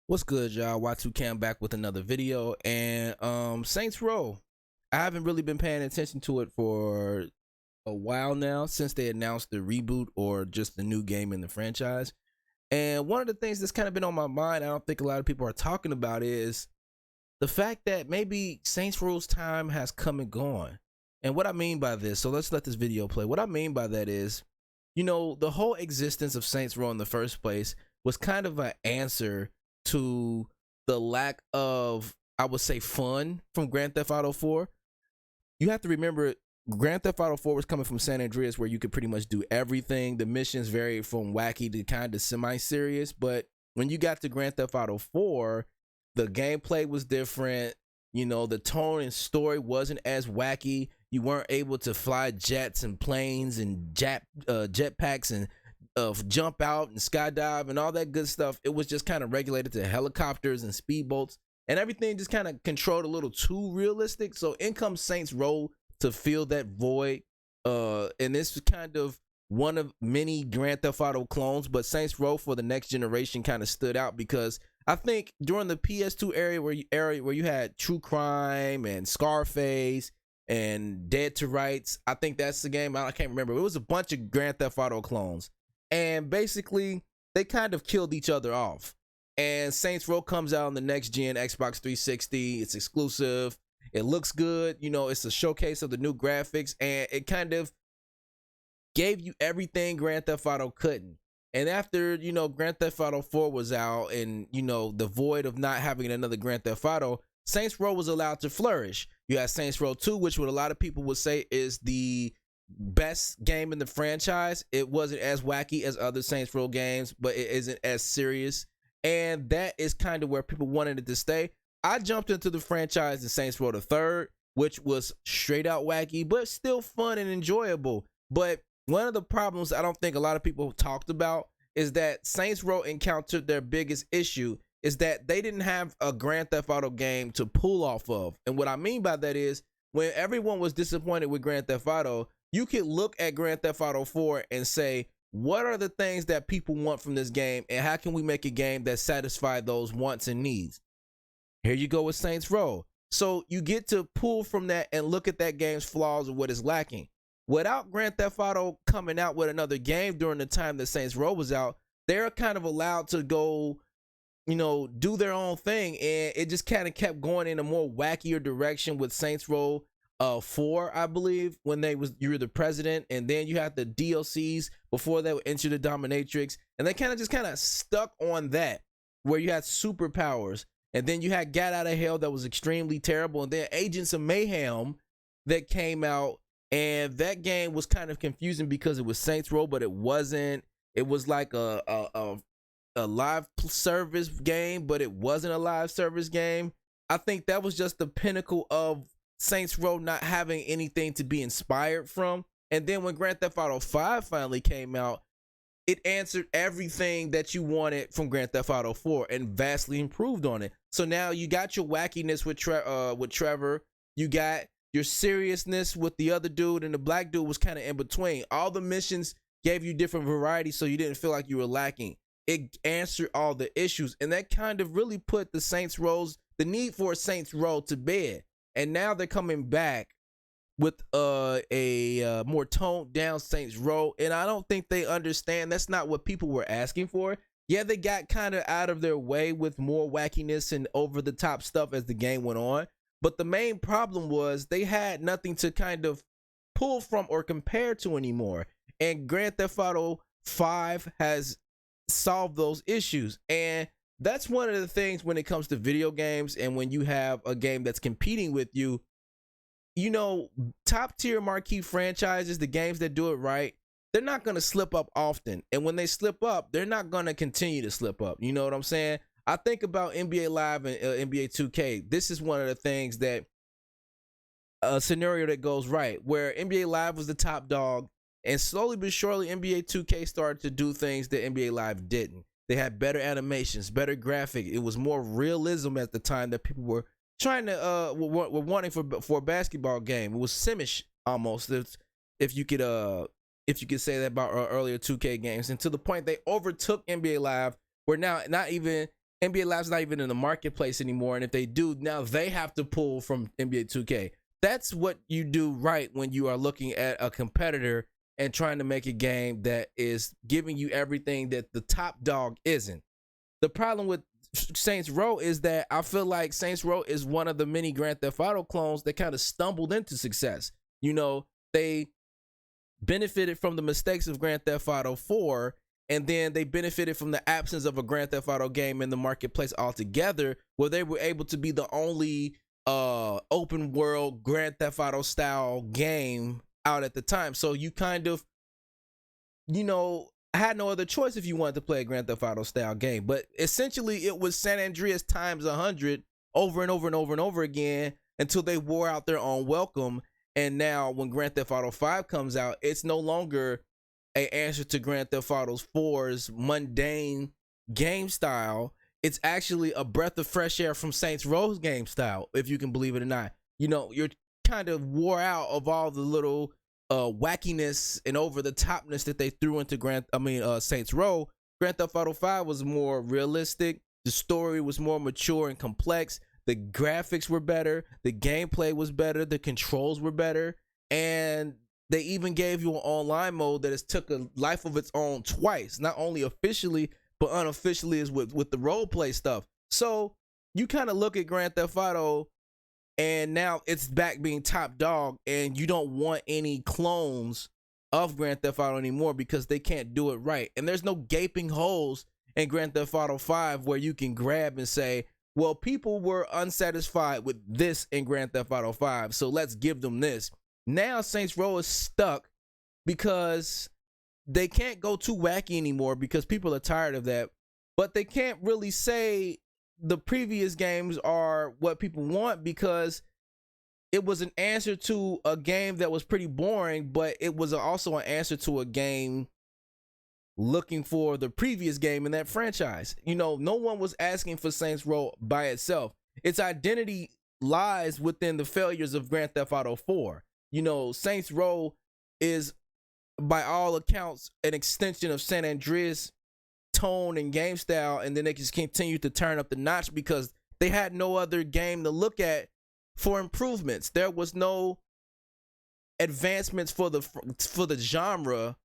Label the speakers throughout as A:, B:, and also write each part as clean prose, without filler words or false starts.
A: What's good, y'all? Y2Cam back with another video. And Saints Row, I haven't really been paying attention to it for a while now, since they announced the reboot or just the new game in the franchise. And one of the things that's kind of been on my mind, I don't think a lot of people are talking about, is the fact that maybe Saints Row's time has come and gone. And what I mean by this, so let's let this video play. What I mean by that is, the whole existence of Saints Row in the first place was kind of an answer to the lack of, I would say, fun from Grand Theft Auto 4. You have to remember, Grand Theft Auto 4 was coming from San Andreas, where you could pretty much do everything. The missions varied from wacky to kind of semi-serious, but when you got to Grand Theft Auto 4, the gameplay was different. The tone and story wasn't as wacky. You weren't able to fly jets and planes and jetpacks and jump out and skydive and all that good stuff. It was just kind of regulated to helicopters and speedboats, and everything just kind of controlled a little too realistic. So in comes Saints Row to fill that void. And this was kind of one of many Grand Theft Auto clones, but Saints Row for the next generation kind of stood out because I think during the PS2 area where you had True Crime and Scarface and Dead to Rights, I think that's the game. I can't remember. It was a bunch of Grand Theft Auto clones, and basically they kind of killed each other off. And Saints Row comes out on the next gen Xbox 360. It's exclusive. It looks good. It's a showcase of the new graphics, and it kind of gave you everything Grand Theft Auto couldn't. And after, Grand Theft Auto 4 was out, and, the void of not having another Grand Theft Auto, Saints Row was allowed to flourish. You had Saints Row 2, which what a lot of people would say is the best game in the franchise. It wasn't as wacky as other Saints Row games, but it isn't as serious. And that is kind of where people wanted it to stay. I jumped into the franchise in Saints Row the Third, which was straight out wacky, but still fun and enjoyable. But one of the problems I don't think a lot of people talked about is that Saints Row encountered their biggest issue is that they didn't have a Grand Theft Auto game to pull off of. And what I mean by that is, when everyone was disappointed with Grand Theft Auto, you could look at Grand Theft Auto 4 and say, what are the things that people want from this game, and how can we make a game that satisfies those wants and needs? Here you go with Saints Row. So you get to pull from that and look at that game's flaws and what is lacking. Without Grand Theft Auto coming out with another game during the time that Saints Row was out, they're kind of allowed to go, do their own thing, and it just kind of kept going in a more wackier direction with Saints Row 4, I believe, when you were the president, and then you had the DLCs before they would enter the dominatrix, and they kind of stuck on that, where you had superpowers, and then you had Gat Out of Hell that was extremely terrible, and then Agents of Mayhem that came out. And that game was kind of confusing because it was Saints Row, but it wasn't. It was like a live service game, but it wasn't a live service game. I think that was just the pinnacle of Saints Row not having anything to be inspired from. And then when Grand Theft Auto 5 finally came out, it answered everything that you wanted from Grand Theft Auto 4 and vastly improved on it. So now you got your wackiness with Trevor. You got your seriousness with the other dude, and the black dude was kind of in between. All the missions gave you different variety, so you didn't feel like you were lacking. It answered all the issues, and that kind of really put the need for a Saints Row to bed. And now they're coming back with a more toned down Saints Row, and I don't think they understand that's not what people were asking for. Yeah, they got kind of out of their way with more wackiness and over the top stuff as the game went on. But the main problem was they had nothing to kind of pull from or compare to anymore. And Grand Theft Auto 5 has solved those issues. And that's one of the things when it comes to video games, and when you have a game that's competing with you, top tier marquee franchises, the games that do it right, they're not going to slip up often. And when they slip up, they're not going to continue to slip up. You know what I'm saying? I think about NBA Live and NBA 2K. This is one of the things that a scenario that goes right, where NBA Live was the top dog, and slowly but surely NBA 2K started to do things that NBA Live didn't. They had better animations, better graphic. It was more realism at the time that people were trying to were wanting for a basketball game. It was simish almost, if you could say that about earlier 2K games, and to the point they overtook NBA Live, where now not even NBA Live's not even in the marketplace anymore, and if they do, now they have to pull from NBA 2K. That's what you do right when you are looking at a competitor and trying to make a game that is giving you everything that the top dog isn't. The problem with Saints Row is that I feel like Saints Row is one of the many Grand Theft Auto clones that kind of stumbled into success. You know, they benefited from the mistakes of Grand Theft Auto 4, and then they benefited from the absence of a Grand Theft Auto game in the marketplace altogether, where they were able to be the only open world Grand Theft Auto style game out at the time. So you kind of, you know, had no other choice if you wanted to play a Grand Theft Auto style game. But essentially it was San Andreas times 100 over and over and over and over again until they wore out their own welcome. And now when Grand Theft Auto 5 comes out, it's no longer an answer to Grand Theft Auto 4's mundane game style. It's actually a breath of fresh air from Saints Row's game style, if you can believe it or not. You know, you're kind of wore out of all the little wackiness and over the topness that they threw into Saints Row. Grand Theft Auto 5 was more realistic. The story was more mature and complex. The graphics were better. The gameplay was better. The controls were better. And they even gave you an online mode that has took a life of its own twice, not only officially, but unofficially is with the role play stuff. So you kind of look at Grand Theft Auto and now it's back being top dog, and you don't want any clones of Grand Theft Auto anymore because they can't do it right. And there's no gaping holes in Grand Theft Auto 5 where you can grab and say, well, people were unsatisfied with this in Grand Theft Auto 5, so let's give them this. Now Saints Row is stuck because they can't go too wacky anymore because people are tired of that. But they can't really say the previous games are what people want because it was an answer to a game that was pretty boring, but it was also an answer to a game looking for the previous game in that franchise. You know, no one was asking for Saints Row by itself. Its identity lies within the failures of Grand Theft Auto 4. You know, Saints Row is, by all accounts, an extension of San Andreas tone and game style, and then they just continue to turn up the notch because they had no other game to look at for improvements. There was no advancements for the genre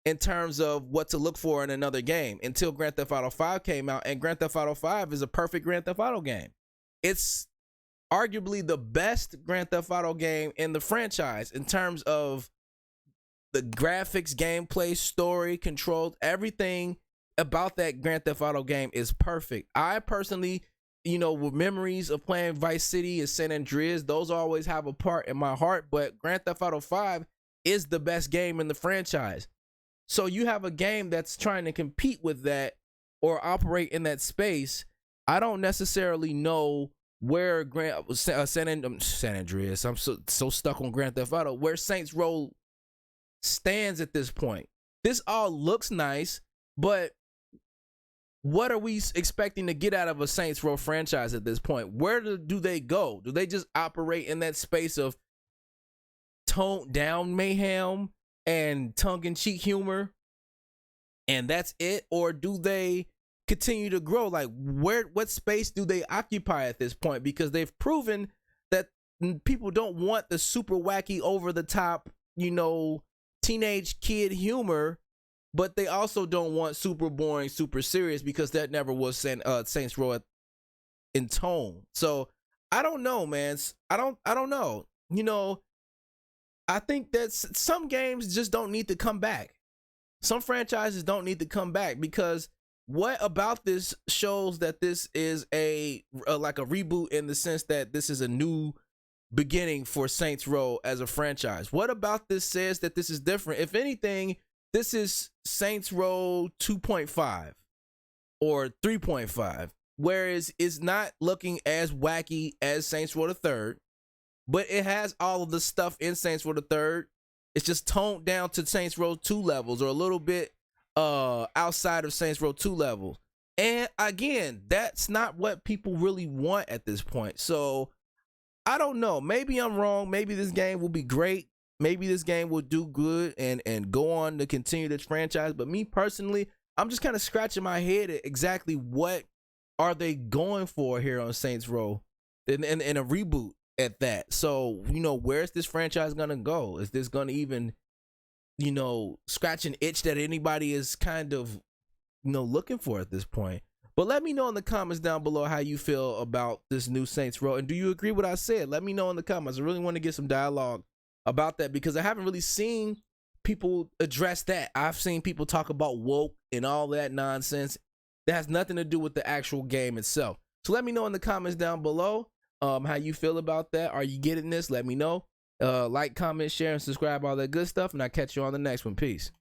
A: in terms of what to look for in another game until Grand Theft Auto 5 came out, and Grand Theft Auto 5 is a perfect Grand Theft Auto game. It's arguably the best Grand Theft Auto game in the franchise in terms of the graphics, gameplay, story, controls, everything about that Grand Theft Auto game is perfect. I personally, you know, with memories of playing Vice City and San Andreas, those always have a part in my heart, but Grand Theft Auto 5 is the best game in the franchise. So you have a game that's trying to compete with that or operate in that space. I don't necessarily know where San Andreas, I'm so stuck on Grand Theft Auto, where Saints Row stands at this point. This all looks nice, but what are we expecting to get out of a Saints Row franchise at this point? Where do they go? Do they just operate in that space of toned down mayhem and tongue-in-cheek humor and that's it? Or do they continue to grow? Like, what space do they occupy at this point? Because they've proven that people don't want the super wacky, over the top, you know, teenage kid humor, but they also don't want super boring, super serious, because that never was Saints Row in tone. So I don't know, man. I don't know. You know, I think that some games just don't need to come back. Some franchises don't need to come back, because what about this shows that this is like a reboot, in the sense that this is a new beginning for Saints Row as a franchise? What about this says that this is different? If anything, this is Saints Row 2.5 or 3.5, whereas it's not looking as wacky as Saints Row the Third, but it has all of the stuff in Saints Row the Third. It's just toned down to Saints Row 2 levels, or a little bit outside of Saints Row 2 levels. And again, that's not what people really want at this point. So I don't know. Maybe I'm wrong. Maybe this game will be great. Maybe this game will do good and go on to continue this franchise. But me personally, I'm just kind of scratching my head at exactly what are they going for here on Saints Row, and a reboot at that? So where's this franchise gonna go? Is this gonna even scratch an itch that anybody is kind of looking for at this point? But let me know in the comments down below how you feel about this new Saints Row, and do you agree with what I said? Let me know in the comments. I really want to get some dialogue about that, because I haven't really seen people address that. I've seen people talk about woke and all that nonsense that has nothing to do with the actual game itself. So let me know in the comments down below how you feel about that. Are you getting this? Let me know. Like, comment, share, and subscribe, all that good stuff, and I'll catch you on the next one. Peace.